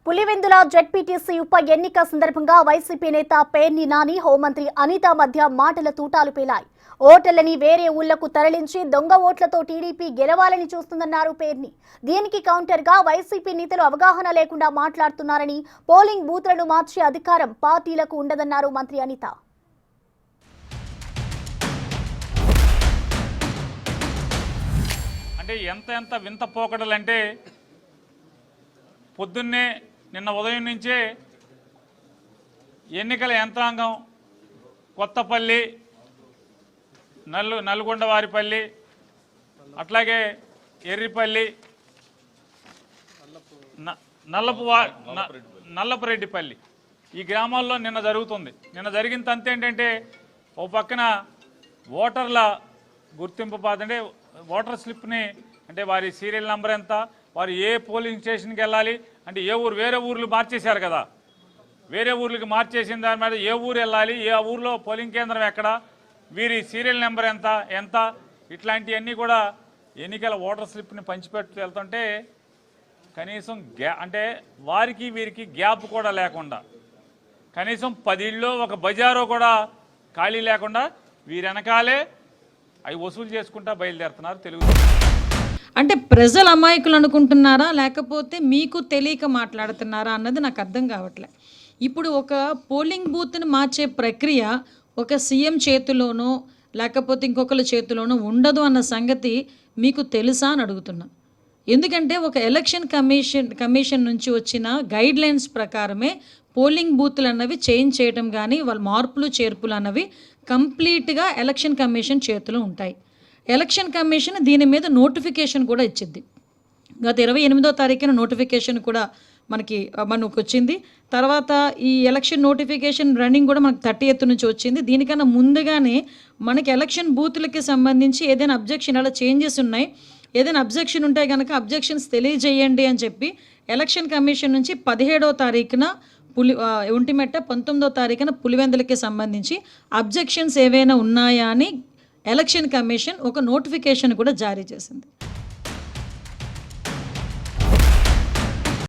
Pulivendula ZPTC ఉప ఎన్నిక సందర్భంగా వైసీపీ నేత పేర్ని నాని, హోంమంత్రి అనిత మధ్య మాటల తూటాలు పేలాయి. ఓటర్లని వేరే ఊళ్లకు తరలించి దొంగ ఓట్లతో టీడీపీ గెలవాలని చూస్తుందన్నారు పేర్ని. దీనికి కౌంటర్గా వైసీపీ నేతలు అవగాహన లేకుండా మాట్లాడుతున్నారని, పోలింగ్ బూత్లను మార్చే అధికారం పార్టీలకు ఉండదన్నారు మంత్రి అనిత. అంటే ఎంత వింత పోకడలంటే పొద్దున్నే నిన్న ఉదయం నుంచే ఎన్నికల యంత్రాంగం కొత్తపల్లి, నల్గొండవారిపల్లి, అట్లాగే ఎర్రిపల్లి, నల్లపురెడ్డిపల్లి ఈ గ్రామాల్లో నిన్న జరుగుతుంది. నిన్న జరిగిన తంతు ఏంటంటే, ఓ పక్కన ఓటర్ల గుర్తింపు అంటే ఓటర్ స్లిప్ని, అంటే వారి సీరియల్ నెంబర్ ఎంత, వారు ఏ పోలింగ్ స్టేషన్కి వెళ్ళాలి అంటే ఏ ఊరు, వేరే ఊర్లు మార్చేశారు కదా, వేరే ఊర్లకి మార్చేసిన దాని మీద ఏ ఊరు వెళ్ళాలి, ఏ ఊర్లో పోలింగ్ కేంద్రం ఎక్కడ, వీరి సీరియల్ నెంబర్ ఎంత ఇట్లాంటివన్నీ కూడా ఎన్నికల ఓటర్ స్లిప్ని పంచిపెట్టు వెళ్తుంటే కనీసం అంటే వారికి వీరికి గ్యాప్ కూడా లేకుండా, కనీసం 10 ఇళ్ళు ఒక బజారో కూడా ఖాళీ లేకుండా వీరి వెనకాలే అవి వసూలు చేసుకుంటా బయలుదేరుతున్నారు తెలుగు. అంటే ప్రజలు అమాయకులు అనుకుంటున్నారా, లేకపోతే మీకు తెలియక మాట్లాడుతున్నారా అన్నది నాకు అర్థం కావట్లే. ఇప్పుడు ఒక పోలింగ్ బూత్ని మార్చే ప్రక్రియ ఒక సీఎం చేతిలోనో లేకపోతే ఇంకొకరి చేతిలోనో ఉండదు అన్న సంగతి మీకు తెలుసా అని అడుగుతున్నా. ఎందుకంటే ఒక ఎలక్షన్ కమిషన్ నుంచి వచ్చిన గైడ్ లైన్స్ ప్రకారమే పోలింగ్ బూత్లు అన్నవి చేంజ్ చేయడం కానీ వాళ్ళ మార్పులు చేర్పులు అన్నవి కంప్లీట్గా ఎలక్షన్ కమిషన్ చేతిలో ఉంటాయి. ఎలక్షన్ కమిషన్ దీని మీద నోటిఫికేషన్ కూడా ఇచ్చింది. గత 28వ తారీఖున నోటిఫికేషన్ కూడా మనకు వచ్చింది. తర్వాత ఈ ఎలక్షన్ నోటిఫికేషన్ రన్నింగ్ కూడా మనకు 30th నుంచి వచ్చింది. దీనికన్నా ముందుగానే మనకి ఎలక్షన్ బూత్లకి సంబంధించి ఏదైనా అబ్జెక్షన్ అలా చేంజెస్ ఉన్నాయి, ఏదైనా అబ్జెక్షన్ ఉంటే కనుక అబ్జెక్షన్స్ తెలియజేయండి అని చెప్పి ఎలక్షన్ కమిషన్ నుంచి 17వ తారీఖున ఒంటిమిట్ట, 19వ తారీఖున పులివెందులకి సంబంధించి అబ్జెక్షన్స్ ఏవైనా ఉన్నాయా అని ఎలక్షన్ కమిషన్ ఒక నోటిఫికేషన్ కూడా జారీ చేసింది.